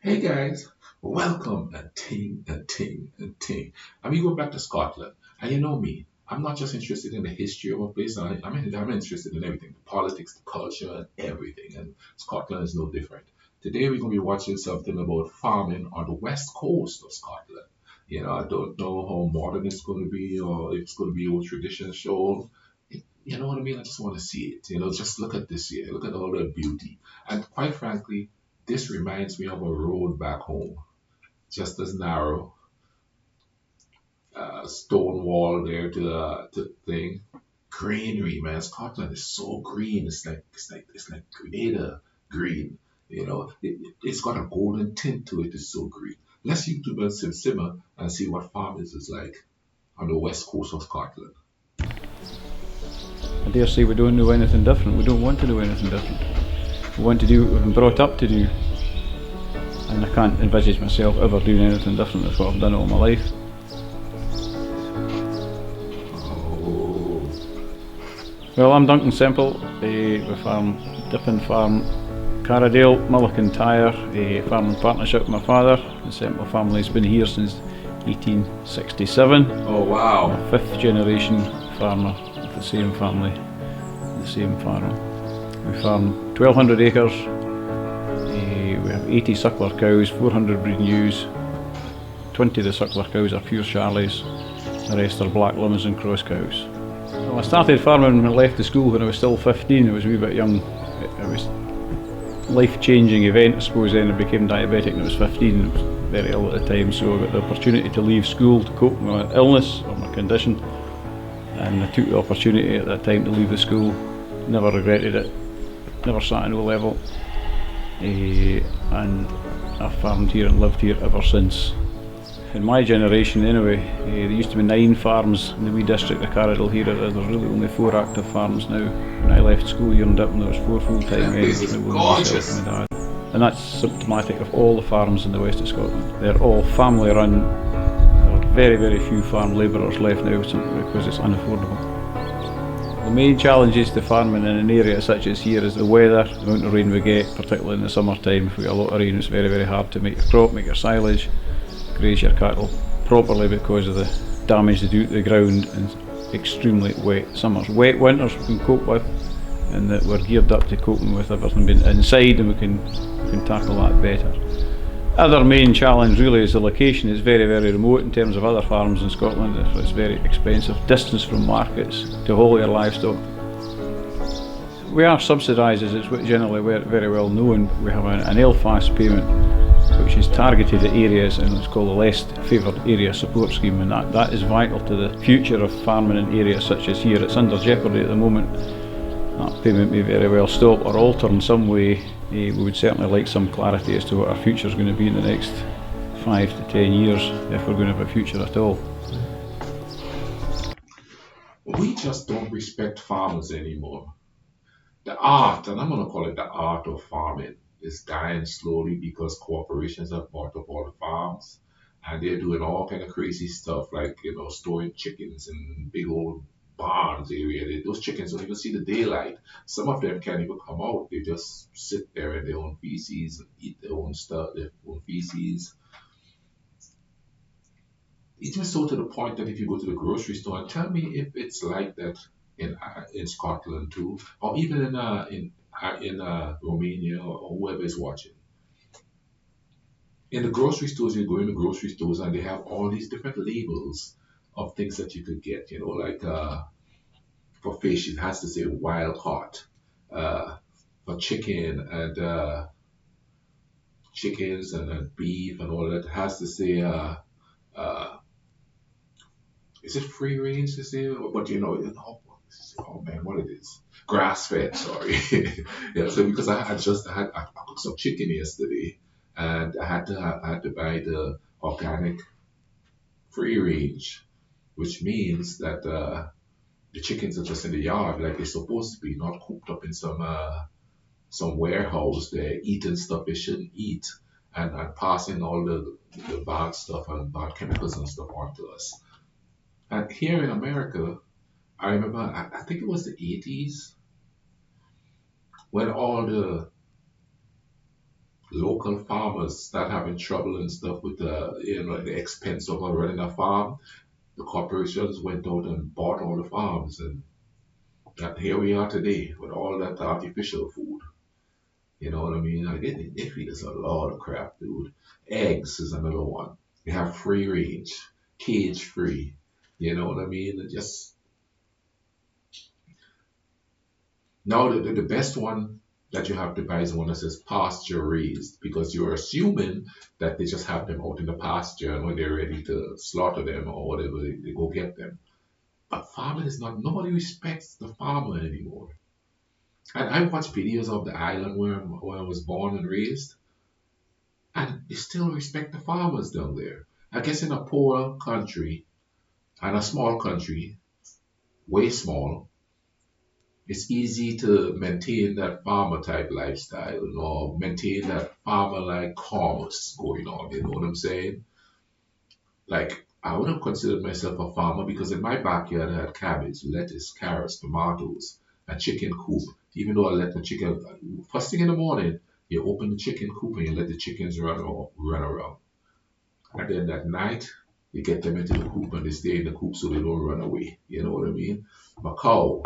Hey guys, welcome and ting. I'm going back to Scotland, and you know me, I'm not just interested in the history of a place. I'm interested in everything, the politics, the culture, and everything. And Scotland is no different. Today we're going to be watching something about farming on the west coast of Scotland. I don't know how modern it's going to be, or if it's going to be old tradition shown. You know what I mean? I just want to see it. Just look at this here. Look at all the beauty. And quite frankly, this reminds me of a road back home, just as narrow, stone wall there to the thing. Greenery, man. Scotland is so green. It's like Grenada green. It's got a golden tint to it. It's so green. Let's YouTube and simmer and see what farming is like on the west coast of Scotland. I dare say we don't know anything different. We don't want to know anything different. We want to do what we've been brought up to do. And I can't envisage myself ever doing anything different than what I've done all my life. Oh, Well, I'm Duncan Semple. We farm Dippin Farm, Carradale, Mullican-Tyre, farm in partnership with my father. The Semple family's been here since 1867. oh wow. I'm a fifth generation farmer of the same family, the same farm. We farm 1,200 acres. We have 80 suckler cows, 400 breeding ewes. 20 of the suckler cows are pure Charlies. The rest are black Limousin cross cows. Well, I started farming when I left the school when I was still 15. I was a wee bit young. It was a life-changing event, I suppose. Then I became diabetic when I was 15. I was very ill at the time, so I got the opportunity to leave school to cope with my illness or my condition. And I took the opportunity at that time to leave the school. Never regretted it. Never sat in O level. And I've farmed here and lived here ever since. In my generation anyway, there used to be 9 farms in the wee district of Carradale here. There's really only 4 active farms now. When I left school here in Dippin, there was 4 full-time men. This is gorgeous. And my dad. And that's symptomatic of all the farms in the west of Scotland. They're all family run. There are very, very few farm labourers left now simply because it's unaffordable. The main challenges to farming in an area such as here is the weather, the amount of rain we get, particularly in the summertime. If we get a lot of rain, it's very, very hard to make your crop, make your silage, graze your cattle properly because of the damage they do to the ground and extremely wet summers. Wet winters we can cope with, and that we're geared up to coping with everything being inside, and we can tackle that better. Other main challenge really is the location. It's very, very remote in terms of other farms in Scotland. It's very expensive. Distance from markets to haul your livestock. We are subsidised, as it's generally very well known. We have an LFAS payment which is targeted at areas, and it's called the Less Favoured Area Support Scheme, and that is vital to the future of farming in areas such as here. It's under jeopardy at the moment. That payment may very well stop or alter in some way. We would certainly like some clarity as to what our future is going to be in the next 5 to 10 years, if we're going to have a future at all. We just don't respect farmers anymore. The art, and I'm going to call it the art of farming, is dying slowly because corporations have bought up all the farms, and they're doing all kind of crazy stuff like storing chickens in big old barns area. Those chickens don't even see the daylight. Some of them can't even come out. They just sit there in their own feces and eat their own stuff, their own feces. Even so to the point that if you go to the grocery store, and tell me if it's like that in Scotland too, or even in Romania or whoever is watching. In the grocery stores, you go in the grocery stores and they have all these different labels of things that you could get. Like for fish, it has to say wild caught. For chickens and beef and all that, it has to say uh, is it free range to say? But oh man, what it is? Grass fed, sorry. Yeah, so because I cooked some chicken yesterday, and I had to buy the organic free range, which means that the chickens are just in the yard like they're supposed to be, not cooped up in some warehouse. They're eating stuff they shouldn't eat, and passing all the bad stuff and bad chemicals and stuff onto us. And here in America, I remember, I think it was the 80s when all the local farmers start having trouble and stuff with the expense of running a farm, the corporations went out and bought all the farms, and here we are today with all that artificial food. You know what I mean? Like they feed us a lot of crap, dude. Eggs is another one. They have free range, cage free. You know what I mean? And just now the best one that you have to buy is one that says pasture raised, because you're assuming that they just have them out in the pasture, and when they're ready to slaughter them or whatever, they go get them. But farming is not, nobody respects the farmer anymore. And I watched videos of the island where I was born and raised, and they still respect the farmers down there. I guess in a poor country and a small country, way small, it's easy to maintain that farmer type lifestyle, maintain that farmer like commerce going on, you know what I'm saying? Like, I would have considered myself a farmer because in my backyard I had cabbage, lettuce, carrots, tomatoes, a chicken coop. Even though I let the chicken, first thing in the morning, you open the chicken coop and you let the chickens run around. And then at night, you get them into the coop and they stay in the coop so they don't run away. You know what I mean? My cow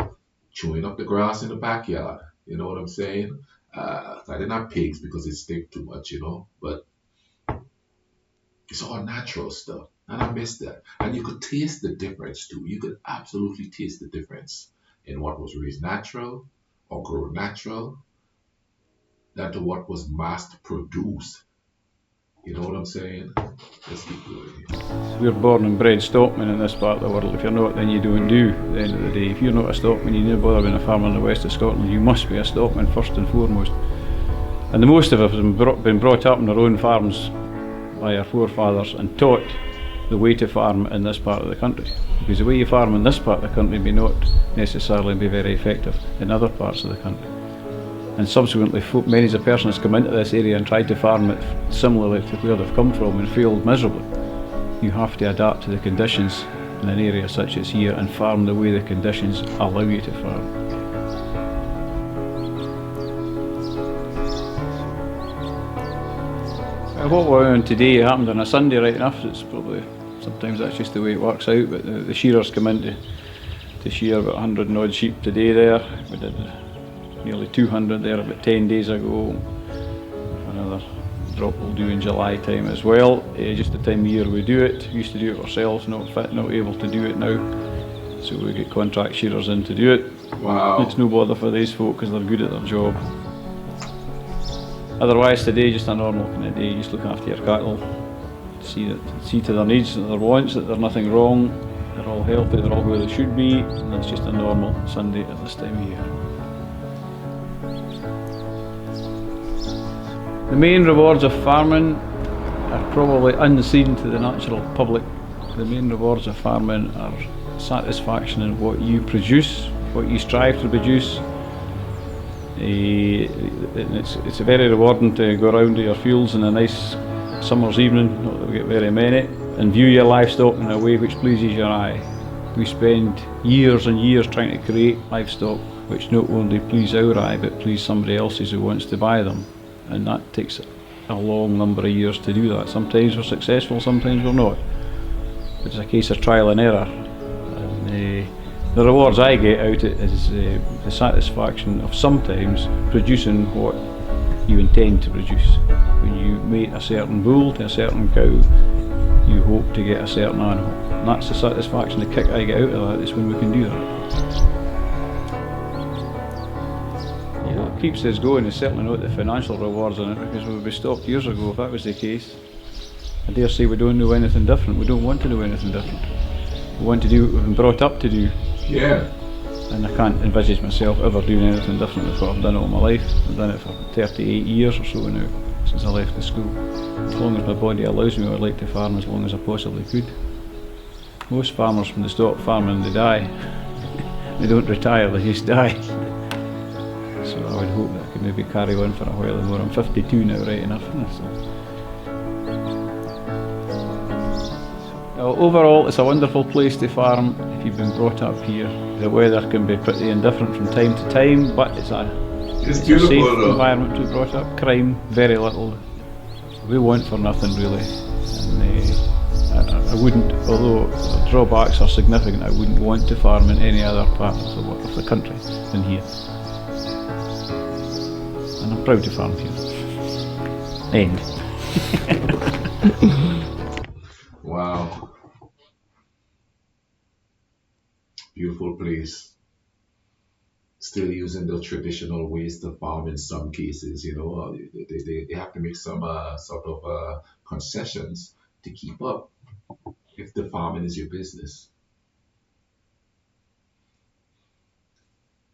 chewing up the grass in the backyard. You know what I'm saying? I didn't have pigs because they stink too much, but it's all natural stuff. And I miss that. And you could taste the difference too. You could absolutely taste the difference in what was raised natural or grown natural than to what was mass produced. You know what I'm saying? Let's keep going here. We're born and bred stockmen in this part of the world. If you're not, then you don't do. At the end of the day, if you're not a stockman, you never bother being a farmer in the west of Scotland. You must be a stockman first and foremost. And the most of us have been brought up on our own farms by our forefathers and taught the way to farm in this part of the country. Because the way you farm in this part of the country may not necessarily be very effective in other parts of the country. And subsequently, many as a person has come into this area and tried to farm it similarly to where they've come from and failed miserably. You have to adapt to the conditions in an area such as here and farm the way the conditions allow you to farm. What we're on today happened on a Sunday, right enough. It's probably, sometimes that's just the way it works out, but the shearers come in to shear about 100 and odd sheep today there. We did nearly 200 there about 10 days ago. Another drop we'll do in July time as well. Just the time of year we do it. We used to do it ourselves, not able to do it now. So we get contract shearers in to do it. Wow. It's no bother for these folk because they're good at their job. Otherwise today, just a normal kind of day. You just look after your cattle, see to their needs and their wants, that there's nothing wrong, they're all healthy, they're all where they should be, and that's just a normal Sunday at this time of year. The main rewards of farming are probably unseen to the natural public. The main rewards of farming are satisfaction in what you produce, what you strive to produce. It's very rewarding to go around to your fields in a nice summer's evening, not that we get very many, and view your livestock in a way which pleases your eye. We spend years and years trying to create livestock which not only please our eye but please somebody else's who wants to buy them, and that takes a long number of years to do that. Sometimes we're successful, sometimes we're not. It's a case of trial and error. And, the rewards I get out of it is the satisfaction of sometimes producing what you intend to produce. When you mate a certain bull to a certain cow, you hope to get a certain animal. And that's the satisfaction, the kick I get out of that is when we can do that. Yeah, what keeps us going is certainly not the financial rewards in it, because we would be stopped years ago if that was the case. I dare say we don't know anything different. We don't want to know anything different. We want to do what we've been brought up to do. Yeah. And I can't envisage myself ever doing anything different than what I've done all my life. I've done it for 38 years or so now, since I left the school. As long as my body allows me, I would like to farm as long as I possibly could. Most farmers, when they stop farming, they die. They don't retire, they just die. So I would hope that I could maybe carry on for a while more. I'm 52 now, right enough. Overall, it's a wonderful place to farm if you've been brought up here. The weather can be pretty indifferent from time to time, but it's It's It's a beautiful safe though. environment to be brought up. Crime, very little. We want for nothing really. And I wouldn't, although the drawbacks are significant, I wouldn't want to farm in any other part of the country than here. And I'm proud to farm here. End. Wow, beautiful place. Still using the traditional ways to farm in some cases, you know. They have to make some sort of concessions to keep up if the farming is your business.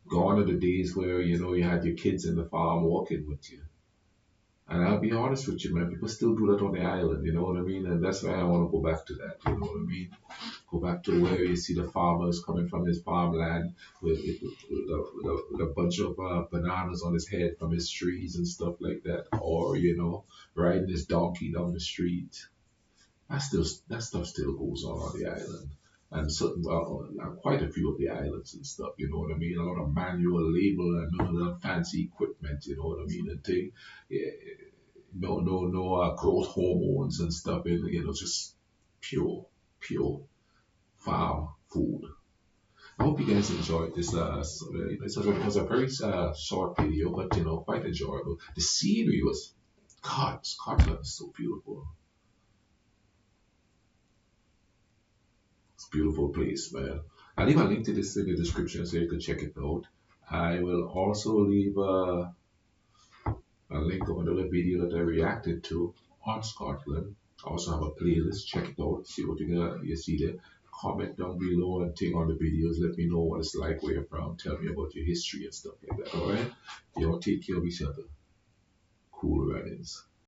Gone are the days where, you know, you had your kids in the farm walking with you. And I'll be honest with you, man, people still do that on the island, you know what I mean? And that's why I want to go back to that, you know what I mean? Go back to where you see the farmers coming from his farmland with a bunch of bananas on his head from his trees and stuff like that, or you know, riding his donkey down the street. That stuff still goes on the island, and certain well, quite a few of the islands and stuff. You know what I mean? A lot of manual labor and none of the fancy equipment. You know what I mean? And thing, yeah, no growth hormones and stuff. In you know, just pure farm food. I hope you guys enjoyed this. It was a very short video, but you know, quite enjoyable. The scenery was, God, Scotland is so beautiful. It's a beautiful place, man. I'll leave a link to this in the description so you can check it out. I will also leave a link of another video that I reacted to on Scotland. I also have a playlist. Check it out. See what you see there. Comment down below and take on the videos. Let me know what it's like, where you're from. Tell me about your history and stuff like that. All right. Y'all take care of each other. Cool runnings.